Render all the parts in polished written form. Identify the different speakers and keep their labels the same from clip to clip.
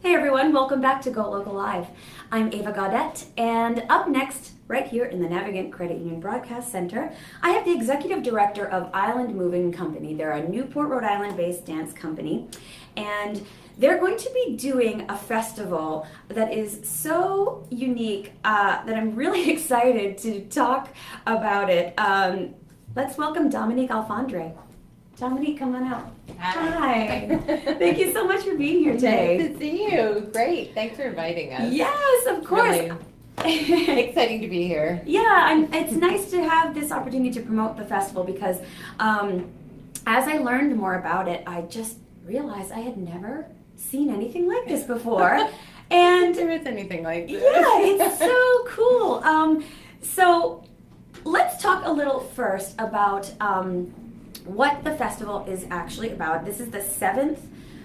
Speaker 1: Hey everyone, welcome back to Go Local Live. I'm Ava Gaudette, and up next, right here in the Navigant Credit Union Broadcast Center, I have the Executive Director of Island Moving Company. They're a Newport, Rhode Island-based dance company, and they're going to be doing a festival that is so unique that I'm really excited to talk about it. Let's welcome Dominique Alfandre. Dominique, come on out. Hi. Thank you so much for being here today.
Speaker 2: Nice to see you. Great. Thanks for inviting us.
Speaker 1: Yes, of course.
Speaker 2: Really exciting to be here.
Speaker 1: Yeah, it's nice to have this opportunity to promote the festival because as I learned more about it, I just realized I had never seen anything like this before. And
Speaker 2: there is anything like this.
Speaker 1: Yeah, it's so cool. So let's talk a little first about what the festival is actually about. This is the 7th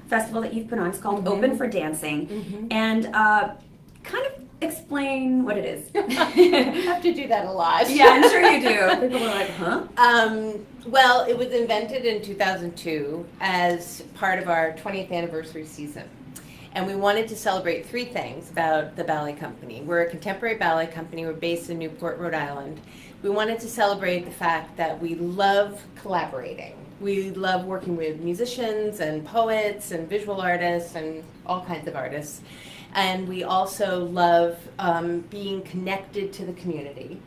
Speaker 1: festival that you've put on. It's called Open for Dancing. And kind of explain what it is.
Speaker 2: I have to do that a lot.
Speaker 1: Yeah, I'm sure you do. People are like, huh?
Speaker 2: Well, it was invented in 2002 as part of our 20th anniversary season. And we wanted to celebrate 3 things about the ballet company. We're a contemporary ballet company. We're based in Newport, Rhode Island. We wanted to celebrate the fact that we love collaborating. We love working with musicians and poets and visual artists and all kinds of artists. And we also love being connected to the community.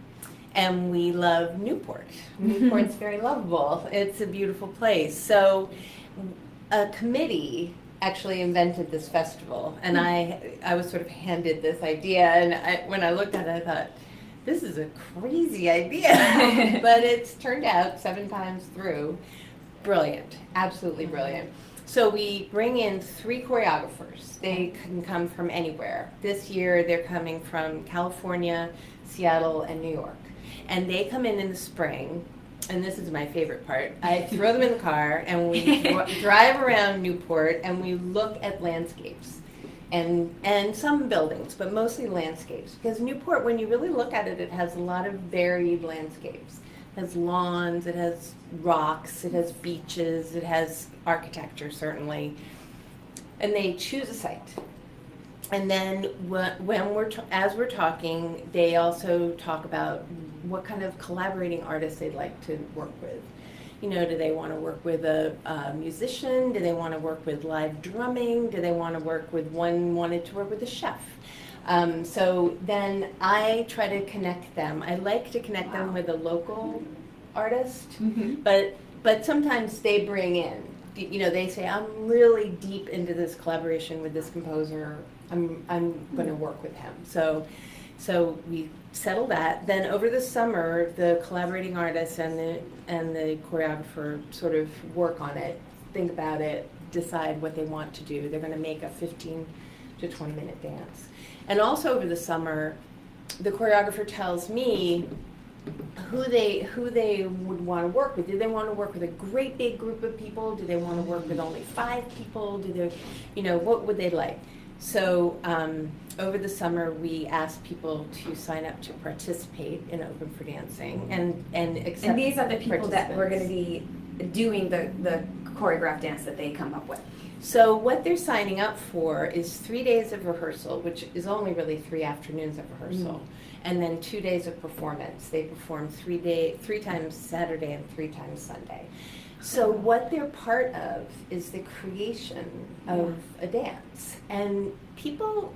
Speaker 2: And we love Newport. Newport's very lovable. It's a beautiful place. So a committee actually invented this festival. And I was sort of handed this idea. And when I looked at it, I thought, this is a crazy idea, but it's turned out 7 times through. Brilliant, absolutely brilliant. So we bring in 3 choreographers. They can come from anywhere. This year they're coming from California, Seattle, and New York. And they come in the spring, and this is my favorite part. I throw them in the car and we drive around Newport and we look at landscapes. And some buildings, but mostly landscapes. Because Newport, when you really look at it, it has a lot of varied landscapes. It has lawns, it has rocks, it has beaches, it has architecture, certainly. And they choose a site. And then as we're talking, they also talk about what kind of collaborating artists they'd like to work with. You know, do they want to work with a musician? Do they want to work with live drumming? Do they want to work with wanted to work with a chef? So then I try to connect them. I like to connect them with a local artist, but sometimes they bring in, you know, they say, I'm really deep into this collaboration with this composer. I'm going to work with him. So we settle that. Then over the summer, the collaborating artist and the choreographer sort of work on it, think about it, decide what they want to do. They're going to make a 15 to 20 minute dance. And also over the summer, the choreographer tells me who they would want to work with. Do they want to work with a great big group of people? Do they want to work with only 5 people? Do they, you know, what would they like? So over the summer, we asked people to sign up to participate in Open for Dancing and accept.
Speaker 1: And these are the people that we're going to be doing the choreographed dance that they come up with.
Speaker 2: So what they're signing up for is 3 days of rehearsal, which is only really 3 afternoons of rehearsal, and then 2 days of performance. They perform 3 times Saturday and 3 times Sunday. So what they're part of is the creation of a dance, and people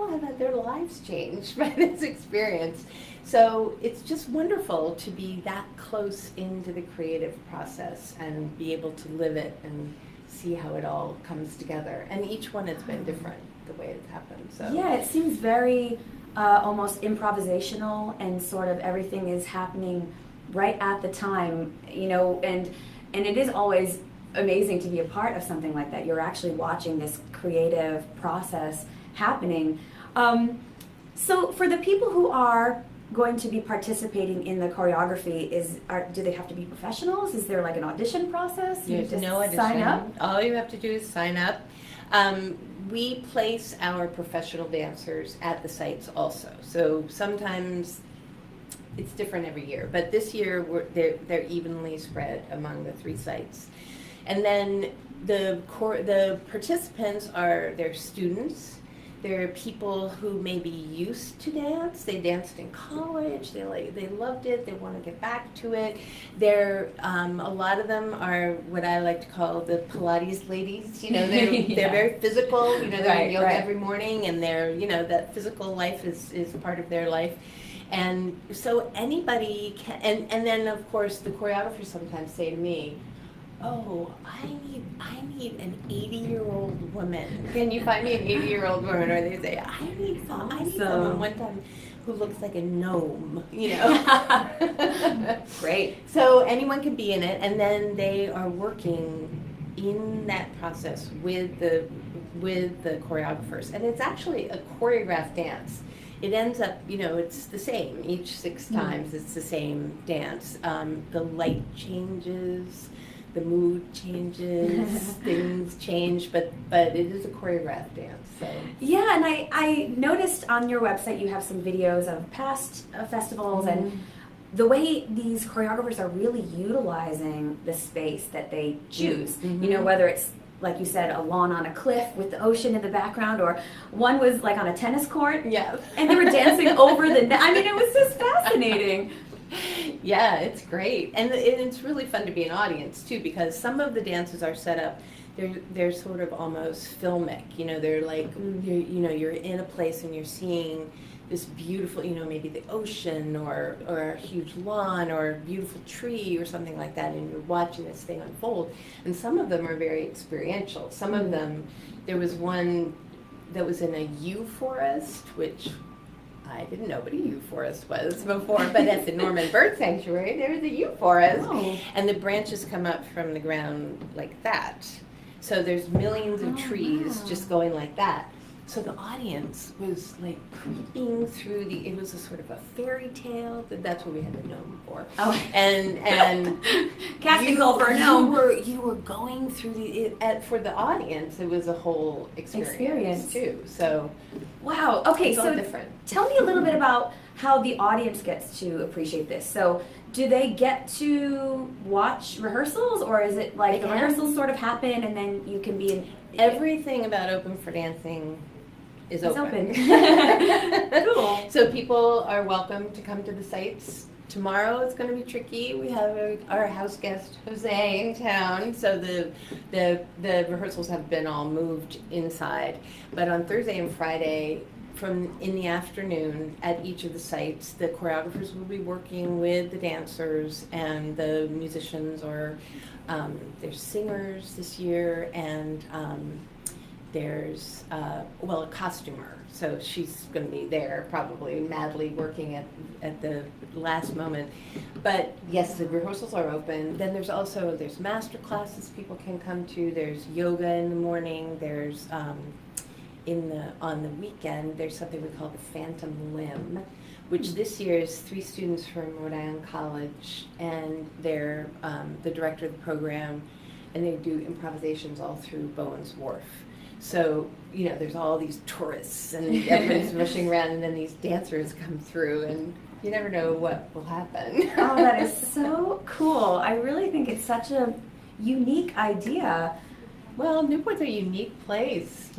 Speaker 2: have had their lives changed by this experience. So it's just wonderful to be that close into the creative process and be able to live it and see how it all comes together. And each one has been different the way it's happened. So
Speaker 1: yeah, it seems very almost improvisational, and sort of everything is happening right at the time, you know, and it is always amazing to be a part of something like that. You're actually watching this creative process happening. So for the people who are going to be participating in the choreography, do they have to be professionals? Is there like an audition process?
Speaker 2: There's no audition.
Speaker 1: Sign up?
Speaker 2: All you have to do is sign up. We place our professional dancers at the sites also. So sometimes it's different every year, but this year they're evenly spread among the 3 sites. And then the participants are their students. They're people who may be used to dance. They danced in college. They loved it. They want to get back to it. They're a lot of them are what I like to call the Pilates ladies. You know, they're very physical. You know, they're in yoga every morning, and that physical life is part of their life. And so anybody can. And then of course the choreographers sometimes say to me, "Oh, I need an 80-year-old woman. Can you find me an 80-year-old woman?" Or they say, I need someone one time who looks like a gnome, you know.
Speaker 1: Great.
Speaker 2: So anyone can be in it, and then they are working in that process with the choreographers. And it's actually a choreographed dance. It ends up, it's the same. Each 6 times it's the same dance. The light changes. The mood changes, things change, but it is a choreographed dance. So.
Speaker 1: Yeah, and I noticed on your website you have some videos of past festivals and the way these choreographers are really utilizing the space that they choose. Whether it's, like you said, a lawn on a cliff with the ocean in the background, or one was like on a tennis court.
Speaker 2: Yeah.
Speaker 1: And they were dancing over the net. I mean, it was just fascinating.
Speaker 2: Yeah, it's great, and it's really fun to be an audience too, because some of the dances are set up. They're sort of almost filmic. They're like you're in a place and you're seeing this beautiful, maybe the ocean or a huge lawn or a beautiful tree or something like that, and you're watching this thing unfold. And some of them are very experiential. Some of them, there was one that was in a yew forest, which I didn't know what a yew forest was before, but at the Norman Bird Sanctuary, there was a yew forest, and the branches come up from the ground like that. So there's millions of trees just going like that. So the audience was like creeping through it was a sort of a fairy tale. That's what we had the gnome for. Oh, and
Speaker 1: casting call for a gnome.
Speaker 2: You were going through for the audience. It was a whole experience too. So
Speaker 1: wow. Okay,
Speaker 2: it's
Speaker 1: so
Speaker 2: all different.
Speaker 1: Tell me a little bit about how the audience gets to appreciate this. So do they get to watch rehearsals, or is it like the rehearsals sort of happen and then you can be in?
Speaker 2: Everything about Open for Dancing is open.
Speaker 1: Cool.
Speaker 2: So people are welcome to come to the sites. Tomorrow it's going to be tricky. We have our house guest Jose in town, so the rehearsals have been all moved inside. But on Thursday and Friday, in the afternoon at each of the sites, the choreographers will be working with the dancers and the musicians, or there's singers this year, and there's a costumer. So she's going to be there, probably madly working at the last moment. But yes, the rehearsals are open. Then there's master classes people can come to. There's yoga in the morning. There's on the weekend, there's something we call the Phantom Limb, which this year is 3 students from Rhode Island College, and they're the director of the program, and they do improvisations all through Bowen's Wharf. So, there's all these tourists, and everybody's rushing around, and then these dancers come through, and you never know what will happen.
Speaker 1: Oh, that is so cool. I really think it's such a unique idea.
Speaker 2: Well, Newport's a unique place,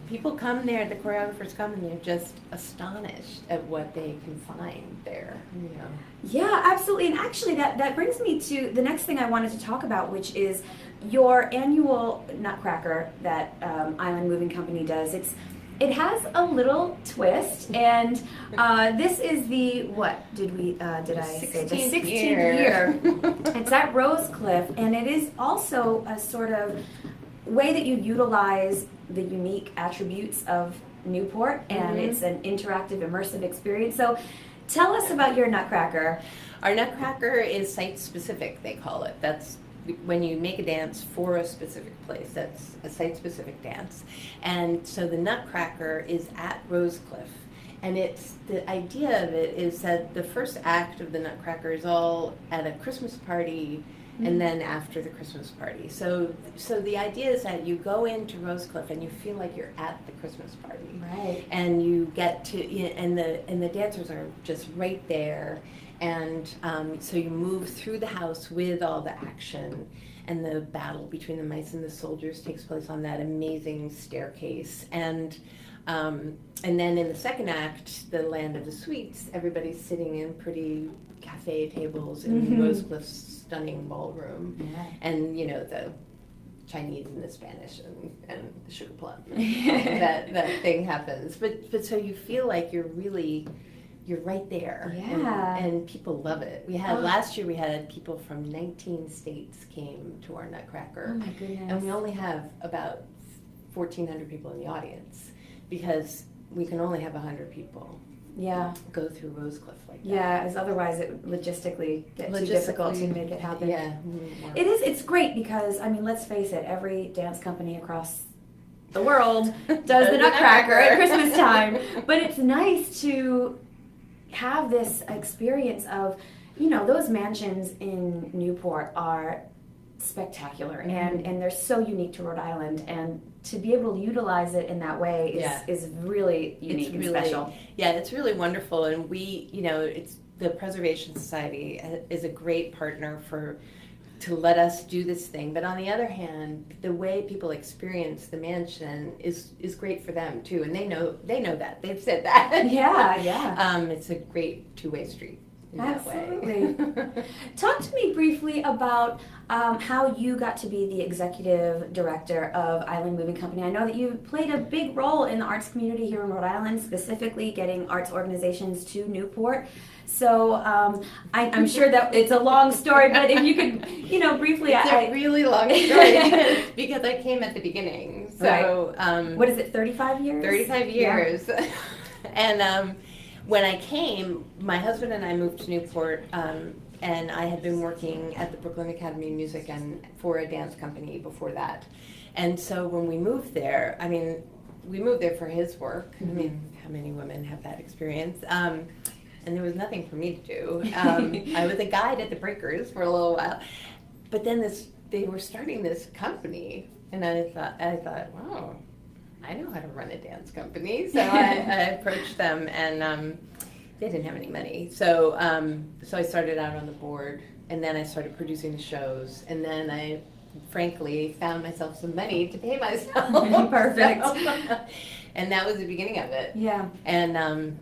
Speaker 2: People come there, the choreographers come, and they're just astonished at what they can find there.
Speaker 1: Yeah, absolutely. And actually, that brings me to the next thing I wanted to talk about, which is your annual Nutcracker that Island Moving Company does. It has a little twist, and this is the 16th year. It's at Rose Cliff, and it is also a sort of way that you utilize the unique attributes of Newport, and it's an interactive, immersive experience. So tell us about your Nutcracker.
Speaker 2: Our Nutcracker is site-specific, they call it. That's when you make a dance for a specific place. That's a site-specific dance. And so the Nutcracker is at Rose Cliff. And the idea of it is that the first act of the Nutcracker is all at a Christmas party, and then after the Christmas party. So the idea is that you go into Rosecliff and you feel like you're at the Christmas party.
Speaker 1: Right.
Speaker 2: And you get to, and the dancers are just right there. And so you move through the house with all the action. and the battle between the mice and the soldiers takes place on that amazing staircase. And then in the second act, the Land of the Sweets, everybody's sitting in pretty cafe tables in Rosecliffe's stunning ballroom, and the Chinese and the Spanish and the sugar plum. that thing happens. But so you feel like you're right there.
Speaker 1: Yeah.
Speaker 2: And people love it. We had last year we had people from 19 states came to our Nutcracker.
Speaker 1: Oh my goodness.
Speaker 2: And we only have about 1,400 people in the audience because we can only have 100 people.
Speaker 1: Yeah.
Speaker 2: Go through Rosecliff like that.
Speaker 1: Yeah, as otherwise it logistically gets too difficult to make it happen.
Speaker 2: Yeah.
Speaker 1: It's great because, I mean, let's face it, every dance company across the world does the Nutcracker at Christmas time. But it's nice to have this experience of, those mansions in Newport are spectacular and they're so unique to Rhode Island, and to be able to utilize it in that way is really unique and special.
Speaker 2: Yeah, it's really wonderful, and we, it's the Preservation Society is a great partner to let us do this thing. But on the other hand, the way people experience the mansion is great for them too, and they know that. They've said that.
Speaker 1: Yeah.
Speaker 2: It's a great two-way street.
Speaker 1: Absolutely. Talk to me briefly about how you got to be the executive director of Island Moving Company. I know that you played a big role in the arts community here in Rhode Island, specifically getting arts organizations to Newport. So I'm sure that it's a long story, but if you could, briefly.
Speaker 2: It's a really long story because I came at the beginning. So
Speaker 1: what is it, 35 years?
Speaker 2: 35 years. Yeah. And when I came, my husband and I moved to Newport, and I had been working at the Brooklyn Academy of Music and for a dance company before that. And so when we moved there, we moved there for his work. I mean, how many women have that experience? And there was nothing for me to do. I was a guide at the Breakers for a little while. But then they were starting this company, and I thought, wow, I know how to run a dance company. So I approached them, and they didn't have any money. So I started out on the board, and then I started producing the shows, and then I frankly found myself some money to pay myself.
Speaker 1: Perfect.
Speaker 2: And that was the beginning of it.
Speaker 1: Yeah.
Speaker 2: And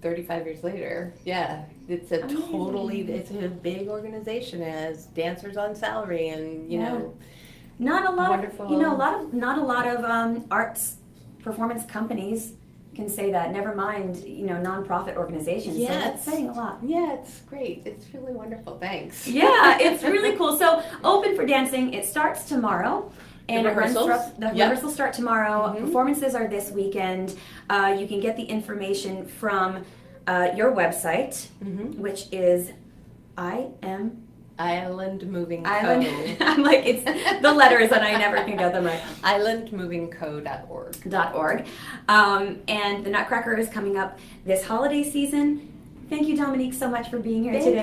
Speaker 2: 35 years later, it's it's a big organization. It has dancers on salary, and
Speaker 1: not a lot
Speaker 2: wonderful.
Speaker 1: Not a lot of arts performance companies can say that. Never mind, nonprofit organizations.
Speaker 2: Yeah,
Speaker 1: so that's saying a lot.
Speaker 2: Yeah, it's great. It's really wonderful. Thanks.
Speaker 1: Yeah, it's really cool. So, Open for Dancing, it starts tomorrow. And rehearsals start tomorrow. Performances are this weekend. You can get the information from your website, which is
Speaker 2: Island Moving Co.
Speaker 1: I'm like, it's the letters and I never can get them right.
Speaker 2: islandmovingco.org.
Speaker 1: And the Nutcracker is coming up this holiday season. Thank you, Dominique, so much for being here today.